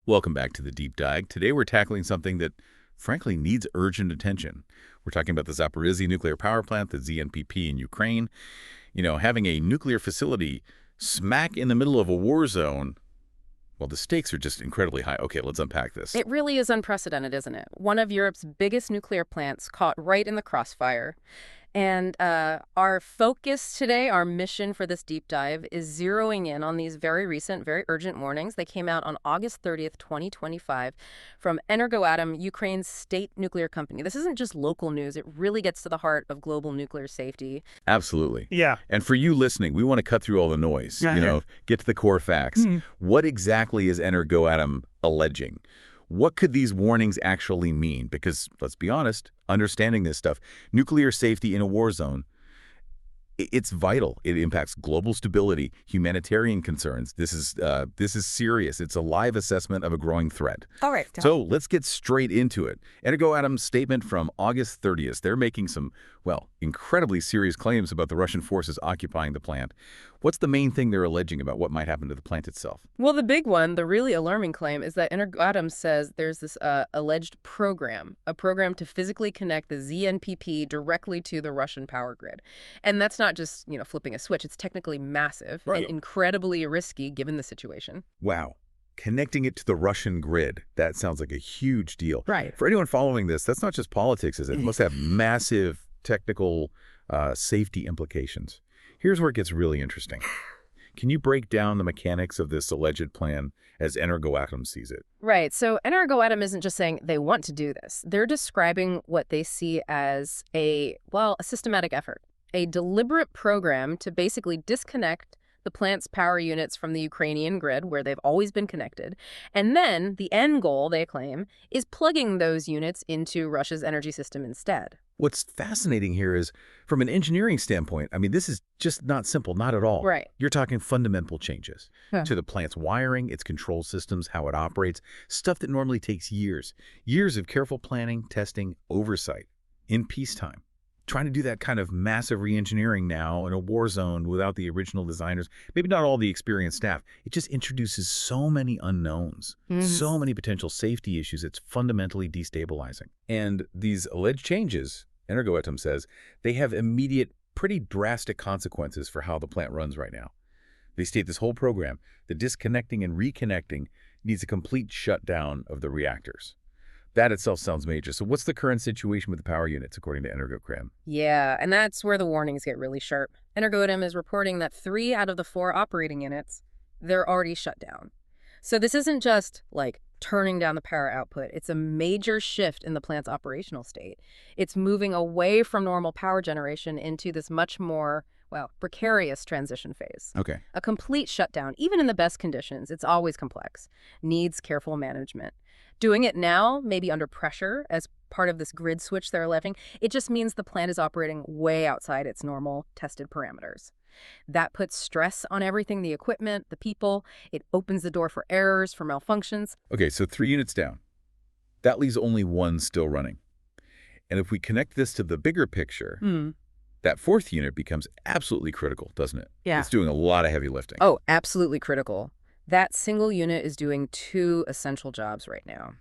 Welcome back to the Deep Dive. Today we're tackling something that, frankly, needs urgent attention. We're talking about the Zaporizhzhia nuclear power plant, the ZNPP in Ukraine. You know, having a nuclear facility smack in the middle of a war zone, well, the stakes are just incredibly high. Okay, let's unpack this. It really is unprecedented, isn't it? One of Europe's biggest nuclear plants caught right in the crossfire. And our focus today, our mission for this deep dive, is zeroing in on these very recent, very urgent warnings. They came out on August 30th, 2025, from Energoatom, Ukraine's state nuclear company. This isn't just local news. It really gets to the heart of global nuclear safety. Absolutely. Yeah. And for you listening, we want to cut through all the noise, get to the core facts. What exactly is Energoatom alleging? What could these warnings actually mean? Because, let's be honest, understanding this stuff, nuclear safety in a war zone, it's vital. It impacts global stability, humanitarian concerns. This is serious. It's a live assessment of a growing threat. All right. So let's get straight into it. Energoatom's statement from August 30th. They're making some, well, incredibly serious claims about the Russian forces occupying the plant. What's the main thing they're alleging about what might happen to the plant itself? Well, the big one, the really alarming claim, is that Energoatom says there's this alleged program, a program to physically connect the ZNPP directly to the Russian power grid. And that's not just, flipping a switch. It's technically massive and incredibly risky given the situation. Wow. Connecting it to the Russian grid. That sounds like a huge deal. Right. For anyone following this, that's not just politics, is it? It must have massive technical safety implications. Here's where it gets really interesting. Can you break down the mechanics of this alleged plan as Energoatom sees it? Right. So Energoatom isn't just saying they want to do this. They're describing what they see as a systematic effort, a deliberate program to basically disconnect the plant's power units from the Ukrainian grid, where they've always been connected. And then the end goal, they claim, is plugging those units into Russia's energy system instead. What's fascinating here is, from an engineering standpoint, this is just not simple, not at all. Right. You're talking fundamental changes to the plant's wiring, its control systems, how it operates, stuff that normally takes years of careful planning, testing, oversight in peacetime. Trying to do that kind of massive re-engineering now in a war zone without the original designers, maybe not all the experienced staff, it just introduces so many unknowns, so many potential safety issues. It's fundamentally destabilizing. And these alleged changes, Energoatom says, they have immediate, pretty drastic consequences for how the plant runs right now. They state this whole program, the disconnecting and reconnecting, needs a complete shutdown of the reactors. That itself sounds major. So what's the current situation with the power units, according to Energoatom? Yeah, and that's where the warnings get really sharp. Energoatom is reporting that 3 out of the 4 operating units, they're already shut down. So this isn't just like turning down the power output. It's a major shift in the plant's operational state. It's moving away from normal power generation into this much more, precarious transition phase. Okay. A complete shutdown, even in the best conditions, it's always complex, needs careful management. Doing it now, maybe under pressure as part of this grid switch they're alleging, it just means the plant is operating way outside its normal tested parameters. That puts stress on everything, the equipment, the people. It opens the door for errors, for malfunctions. Okay, so 3 units down. That leaves only 1 still running. And if we connect this to the bigger picture, that 4th unit becomes absolutely critical, doesn't it? Yeah. It's doing a lot of heavy lifting. Oh, absolutely critical. That single unit is doing 2 essential jobs right now.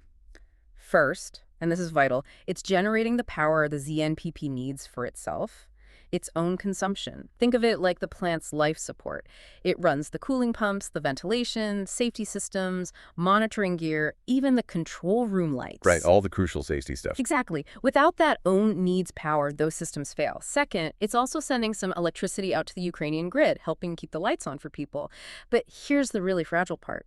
First, and this is vital, it's generating the power the ZNPP needs for itself, its own consumption. Think of it like the plant's life support. It runs the cooling pumps, the ventilation, safety systems, monitoring gear, even the control room lights. Right, all the crucial safety stuff. Exactly. Without that own needs power, those systems fail. Second, it's also sending some electricity out to the Ukrainian grid, helping keep the lights on for people. But here's the really fragile part.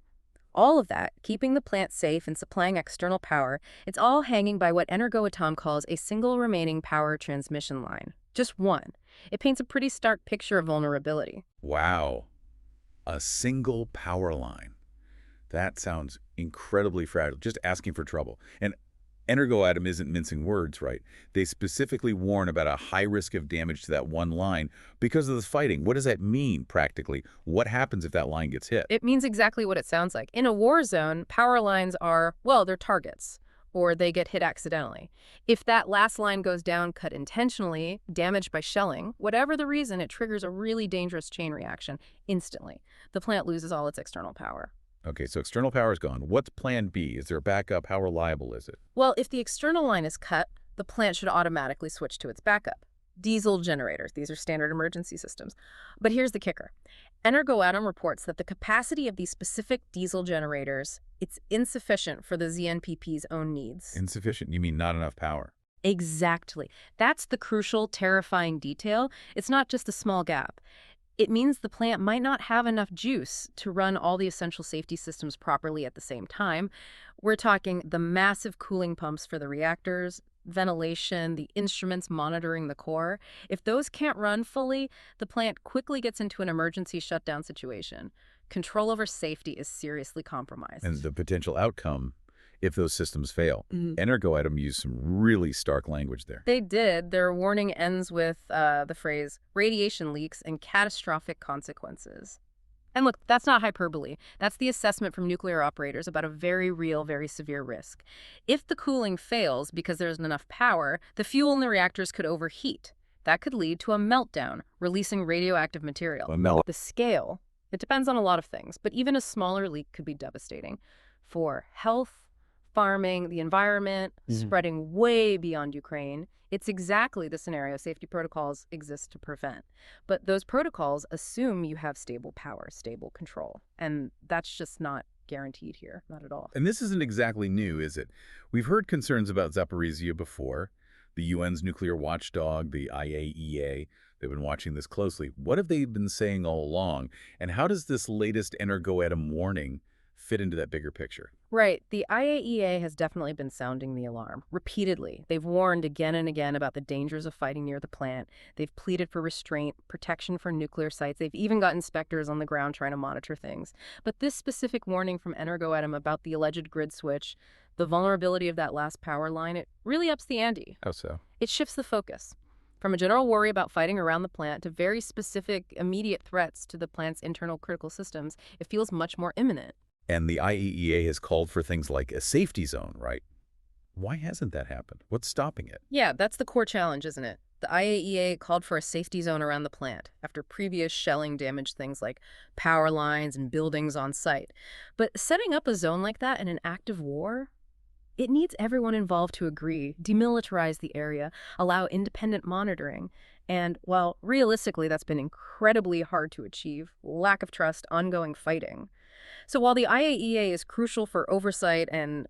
All of that, keeping the plant safe and supplying external power, it's all hanging by what Energoatom calls a single remaining power transmission line. Just one. It paints a pretty stark picture of vulnerability. Wow. A single power line. That sounds incredibly fragile, just asking for trouble. And Energoatom isn't mincing words, right? They specifically warn about a high risk of damage to that one line because of the fighting. What does that mean, practically? What happens if that line gets hit? It means exactly what it sounds like. In a war zone, power lines are, they're targets, or they get hit accidentally. If that last line goes down, cut intentionally, damaged by shelling, whatever the reason, it triggers a really dangerous chain reaction instantly. The plant loses all its external power. Okay, so external power is gone. What's plan B? Is there a backup? How reliable is it? Well, if the external line is cut, the plant should automatically switch to its backup. Diesel generators, these are standard emergency systems. But here's the kicker. Energoatom reports that the capacity of these specific diesel generators, it's insufficient for the ZNPP's own needs. Insufficient? You mean not enough power? Exactly. That's the crucial, terrifying detail. It's not just a small gap. It means the plant might not have enough juice to run all the essential safety systems properly at the same time. We're talking the massive cooling pumps for the reactors, ventilation, the instruments monitoring the core. If those can't run fully, the plant quickly gets into an emergency shutdown situation. Control over safety is seriously compromised. And the potential outcome if those systems fail. Energoatom used some really stark language there. They did. Their warning ends with the phrase, radiation leaks and catastrophic consequences. And look, that's not hyperbole. That's the assessment from nuclear operators about a very real, very severe risk. If the cooling fails because there isn't enough power, the fuel in the reactors could overheat. That could lead to a meltdown, releasing radioactive material. The scale, it depends on a lot of things, but even a smaller leak could be devastating for health, farming, the environment, spreading way beyond Ukraine. It's exactly the scenario safety protocols exist to prevent. But those protocols assume you have stable power, stable control. And that's just not guaranteed here, not at all. And this isn't exactly new, is it? We've heard concerns about Zaporizhzhia before. The UN's nuclear watchdog, the IAEA, they've been watching this closely. What have they been saying all along? And how does this latest Energoatom warning fit into that bigger picture? Right. The IAEA has definitely been sounding the alarm repeatedly. They've warned again and again about the dangers of fighting near the plant. They've pleaded for restraint, protection for nuclear sites. They've even got inspectors on the ground trying to monitor things. But this specific warning from Energoatom about the alleged grid switch, the vulnerability of that last power line, it really ups the ante. How so? It shifts the focus from a general worry about fighting around the plant to very specific, immediate threats to the plant's internal critical systems. It feels much more imminent. And the IAEA has called for things like a safety zone, right? Why hasn't that happened? What's stopping it? Yeah, that's the core challenge, isn't it? The IAEA called for a safety zone around the plant after previous shelling damaged things like power lines and buildings on site. But setting up a zone like that in an active war, it needs everyone involved to agree, demilitarize the area, allow independent monitoring. And while realistically that's been incredibly hard to achieve, lack of trust, ongoing fighting. So while the IAEA is crucial for oversight and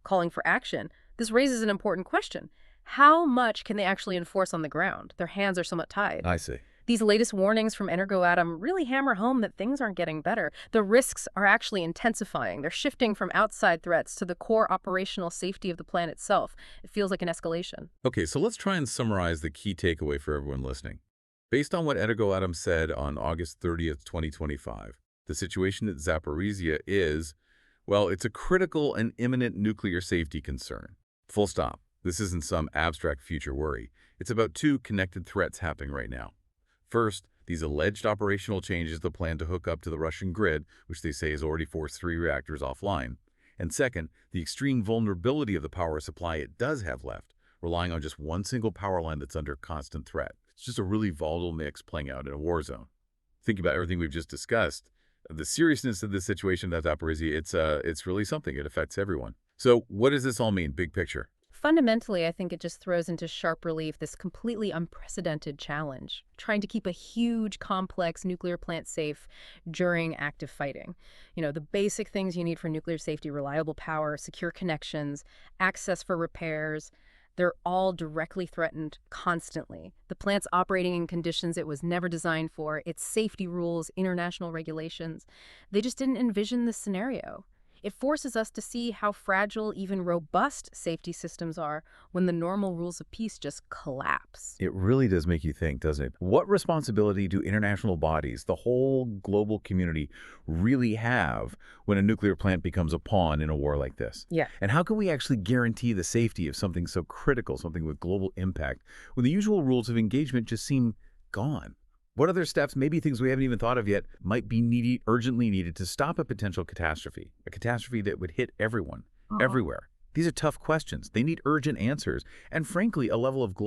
calling for action, this raises an important question. How much can they actually enforce on the ground? Their hands are somewhat tied. I see. These latest warnings from Energoatom really hammer home that things aren't getting better. The risks are actually intensifying. They're shifting from outside threats to the core operational safety of the plant itself. It feels like an escalation. Okay, so let's try and summarize the key takeaway for everyone listening. Based on what Energoatom said on August 30th, 2025, the situation at Zaporizhzhia is, well, it's a critical and imminent nuclear safety concern. Full stop. This isn't some abstract future worry. It's about two connected threats happening right now. First, these alleged operational changes the plan to hook up to the Russian grid, which they say has already forced 3 reactors offline. And second, the extreme vulnerability of the power supply it does have left, relying on just one single power line that's under constant threat. It's just a really volatile mix playing out in a war zone. Think about everything we've just discussed. The seriousness of this situation at Zaporizhzhia, it's really something. It affects everyone. So what does this all mean, big picture? Fundamentally, I think it just throws into sharp relief this completely unprecedented challenge, trying to keep a huge, complex nuclear plant safe during active fighting. You know, the basic things you need for nuclear safety: reliable power, secure connections, access for repairs. They're all directly threatened constantly. The plant's operating in conditions it was never designed for, its safety rules, international regulations. They just didn't envision this scenario. It forces us to see how fragile even robust safety systems are when the normal rules of peace just collapse. It really does make you think, doesn't it? What responsibility do international bodies, the whole global community, really have when a nuclear plant becomes a pawn in a war like this? Yeah. And how can we actually guarantee the safety of something so critical, something with global impact, when the usual rules of engagement just seem gone? What other steps, maybe things we haven't even thought of yet, might be urgently needed to stop a potential catastrophe, a catastrophe that would hit everyone, everywhere? These are tough questions. They need urgent answers and, frankly, a level of global